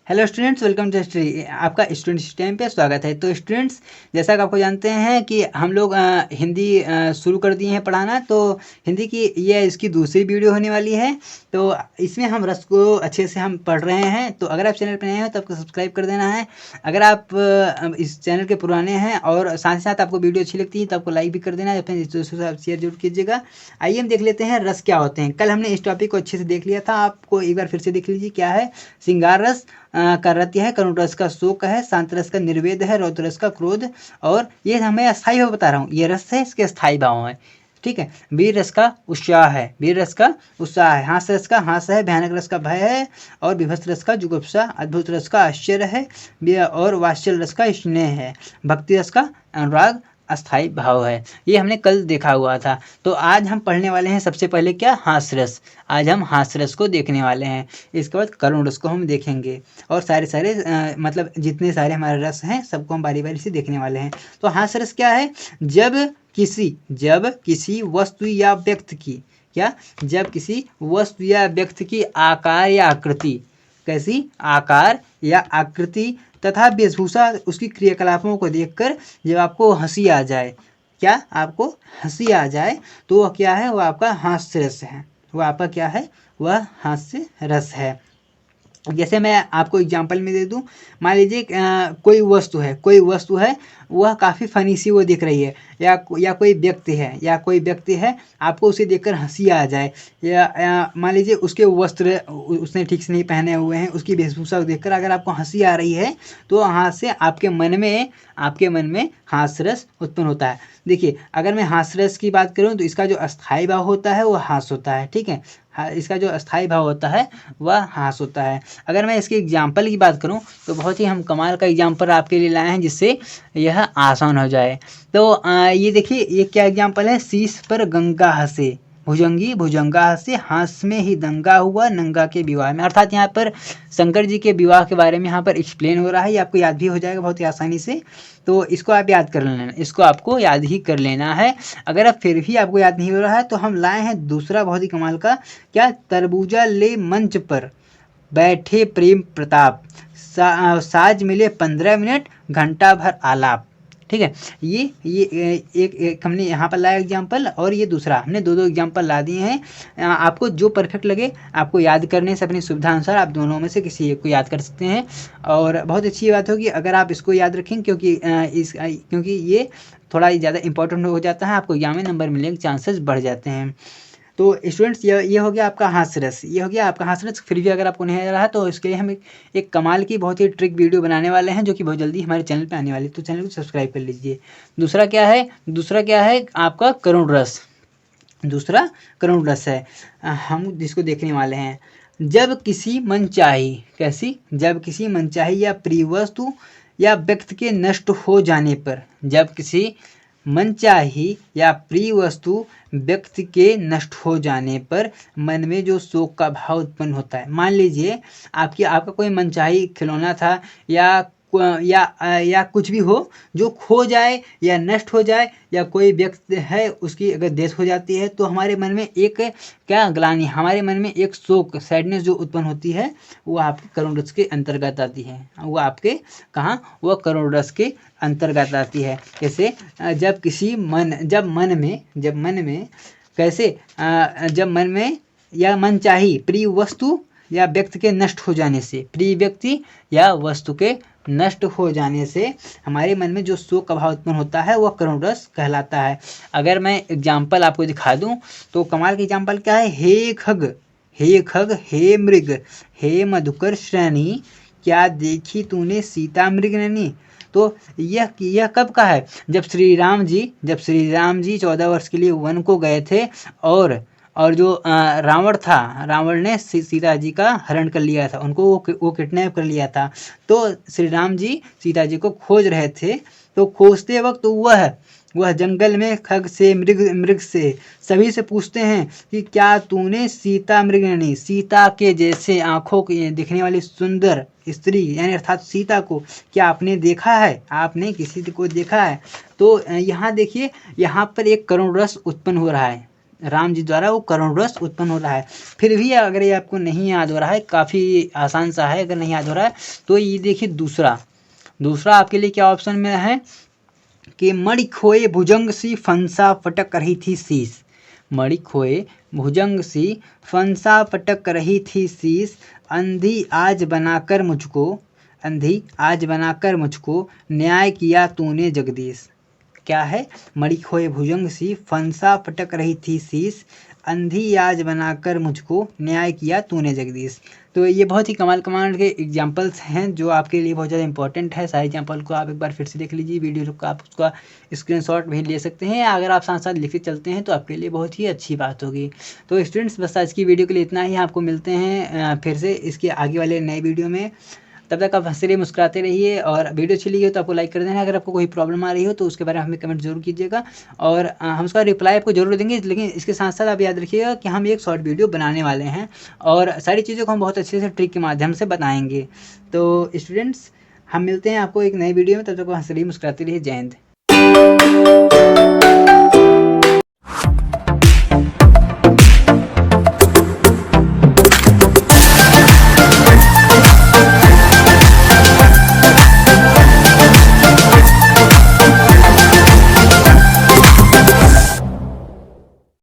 Hello students, welcome to history. आपका student system पे स्वागत है। तो स्टूडेंट्स, जैसा कि आपको जानते हैं कि हम लोग हिंदी शुरू कर दिए हैं पढ़ाना। तो हिंदी की ये इसकी दूसरी वीडियो होने वाली है। तो इसमें हम रस को अच्छे से हम पढ़ रहे हैं। तो अगर आप चैनल पर नए हैं तो आपको सब्सक्राइब कर देना है। अगर आप इस चैनल के पुराने हैं और साथ ही साथ आपको वीडियो अच्छी लगती है तो आपको लाइक भी कर देना है, अपने दोस्तों के साथ शेयर जरूर कीजिएगा। आइए हम देख लेते हैं रस क्या होते हैं। कल हमने इस टॉपिक को अच्छे से देख लिया था, आपको एक बार फिर से देख लीजिए। क्या है? श्रृंगार रस का रत्य है, करुण रस का शोक है, शांत रस का निर्वेद है, रौद्र रस का क्रोध। और ये हमें अस्थाई भाव बता रहा हूँ, ये रस है, इसके अस्थाई भाव है। ठीक है। वीर रस का उत्साह है, वीर रस का उत्साह है। हास रस का हास है, भयानक रस का भय है, और विभत्स रस का जुगुप्सा, अद्भुत रस का आश्चर्य है, और वात्सल्य रस का स्नेह है, भक्ति रस का अनुराग अस्थाई भाव है। ये हमने कल देखा हुआ था। तो आज हम पढ़ने वाले हैं सबसे पहले क्या? हास रस। आज हम हास रस को देखने वाले हैं। इसके बाद करुण रस को हम देखेंगे, और सारे मतलब जितने सारे हमारे रस हैं सबको हम बारी बारी से देखने वाले हैं। तो हास रस क्या है? जब किसी वस्तु या व्यक्ति की जब किसी वस्तु या व्यक्ति की आकार या आकृति, कैसी आकार या आकृति तथा वेशभूषा, उसकी क्रियाकलापों को देखकर जब आपको हंसी आ जाए, आपको हंसी आ जाए, तो वह क्या है? वह आपका हास्य रस है। वह आपका क्या है? वह हास्य रस है। जैसे मैं आपको एग्जांपल में दे दूं, मान लीजिए कोई वस्तु है, वह काफ़ी फनी सी वो दिख रही है, या कोई व्यक्ति है, आपको उसे देखकर हंसी आ जाए, या मान लीजिए उसके वस्त्र उसने ठीक से नहीं पहने हुए हैं, उसकी वेशभूषा को देखकर अगर आपको हंसी आ रही है, तो वहाँ से आपके मन में हास्य रस उत्पन्न होता है। देखिए, अगर मैं हास्य रस की बात करूँ तो इसका जो अस्थाई भाव होता है वो हास होता है। ठीक है, इसका जो अस्थाई भाव होता है वह हास होता है। अगर मैं इसके एग्जाम्पल की बात करूं तो बहुत ही हम कमाल का एग्जाम्पल आपके लिए लाए हैं, जिससे यह आसान हो जाए। तो ये देखिए, ये क्या एग्जाम्पल है? शीश पर गंगा हंसे, भुजंगी भुजंगा हंसे, हास में ही दंगा हुआ नंगा के विवाह में। अर्थात यहाँ पर शंकर जी के विवाह के बारे में यहाँ पर एक्सप्लेन हो रहा है। ये आपको याद भी हो जाएगा बहुत ही आसानी से। तो इसको आप याद कर लेना, इसको आपको याद ही कर लेना है। अगर अब फिर भी आपको याद नहीं हो रहा है तो हम लाए हैं दूसरा बहुत ही कमाल का। क्या? तरबूजा ले मंच पर बैठे प्रेम प्रताप, साज मिले 15 मिनट, घंटा भर आलाप। ठीक है, ये एक हमने यहाँ पर लाया एग्जाम्पल, और ये दूसरा हमने दो एग्जाम्पल ला दिए हैं। आपको जो परफेक्ट लगे आपको याद करने से अपनी सुविधा अनुसार आप दोनों में से किसी एक को याद कर सकते हैं। और बहुत अच्छी बात होगी अगर आप इसको याद रखें, क्योंकि ये थोड़ा ज़्यादा इंपॉर्टेंट हो जाता है, आपको एग्जाम में नंबर मिलने के चांसेस बढ़ जाते हैं। तो स्टूडेंट्स, ये हो गया आपका हास्य रस। फिर भी अगर आपको नहीं आ रहा तो इसके लिए हम एक कमाल की बहुत ही ट्रिक वीडियो बनाने वाले हैं, जो कि बहुत जल्दी हमारे चैनल पे आने वाली है। तो चैनल को सब्सक्राइब कर लीजिए। दूसरा क्या है? आपका करुण रस। दूसरा करुण रस है, हम जिसको देखने वाले हैं। जब किसी मनचाही या प्रिय वस्तु या व्यक्ति के नष्ट हो जाने पर, जब किसी मनचाही या प्रिय वस्तु व्यक्ति के नष्ट हो जाने पर मन में जो शोक का भाव उत्पन्न होता है। मान लीजिए आपका कोई मनचाही खिलौना था, या कुछ भी हो जो खो जाए या नष्ट हो जाए, या कोई व्यक्ति है उसकी अगर डेथ हो जाती है, तो हमारे मन में एक ग्लानि, हमारे मन में एक शोक, सैडनेस जो उत्पन्न होती है, वो आपके करुण रस के अंतर्गत आती है। वो आपके वो करुण रस के अंतर्गत आती है। कैसे? जब मन में या मनचाही प्रिय वस्तु या व्यक्ति के नष्ट हो जाने से, प्रिय व्यक्ति या वस्तु के नष्ट हो जाने से हमारे मन में जो शोक का भाव उत्पन्न होता है वह करुण रस कहलाता है। अगर मैं एग्जाम्पल आपको दिखा दूं तो कमाल की एग्जाम्पल क्या है? हे खग हे मृग हे मधुकर श्रेणी, क्या देखी तूने सीता मृग नैनी। तो यह कब का है? जब श्री राम जी 14 वर्ष के लिए वन को गए थे, और जो रावण था, रावण ने सीता जी का हरण कर लिया था, उनको वो किडनैप कर लिया था। तो श्री राम जी सीता जी को खोज रहे थे, तो खोजते वक्त वह जंगल में खग से मृग से सभी से पूछते हैं कि क्या तूने सीता मृगिणी, सीता के जैसे आंखों की दिखने वाली सुंदर स्त्री यानी अर्थात सीता को क्या आपने देखा है, आपने किसी को देखा है। तो यहाँ देखिए, यहाँ पर एक करुण रस उत्पन्न हो रहा है, राम जी द्वारा वो करुण रस उत्पन्न हो रहा है। फिर भी अगर ये आपको नहीं याद हो रहा है, काफ़ी आसान सा है, अगर नहीं याद हो रहा है तो ये देखिए दूसरा आपके लिए क्या ऑप्शन में है कि मणि खोए भुजंग सी फंसा फटक रही थी शीस। मणि खोए भुजंग सी फंसा फटक रही थी शीस, अंधी आज बनाकर मुझको न्याय किया तूने जगदीश। क्या है, मणि खोए भुजंग सी फंसा फटक रही थी शीस, अंधी आज बनाकर मुझको न्याय किया तूने जगदीश। तो ये बहुत ही कमाल के एग्जाम्पल्स हैं जो आपके लिए बहुत ज़्यादा इंपॉर्टेंट है। सारे एग्जाम्पल को आप एक बार फिर से देख लीजिए, वीडियो को आप उसका स्क्रीनशॉट भी ले सकते हैं, अगर आप साथ साथ लिखते चलते हैं तो आपके लिए बहुत ही अच्छी बात होगी। तो स्टूडेंट्स बस आज की वीडियो के लिए इतना ही, आपको मिलते हैं फिर से इसके आगे वाले नए वीडियो में। तब तक आप हंसते रहिए, मुस्कुराते रहिए, और वीडियो अच्छी लगी हो तो आपको लाइक कर देना। अगर आपको कोई प्रॉब्लम आ रही हो तो उसके बारे में हमें कमेंट जरूर कीजिएगा, और हम उसका रिप्लाई आपको जरूर देंगे। लेकिन इसके साथ साथ आप याद रखिएगा कि हम एक शॉर्ट वीडियो बनाने वाले हैं और सारी चीज़ों को हम बहुत अच्छे से ट्रिक के माध्यम से बताएंगे। तो स्टूडेंट्स हम मिलते हैं आपको एक नए वीडियो में, तब तक हंसते रहिए, मुस्कुराते रहिए। जय हिंद।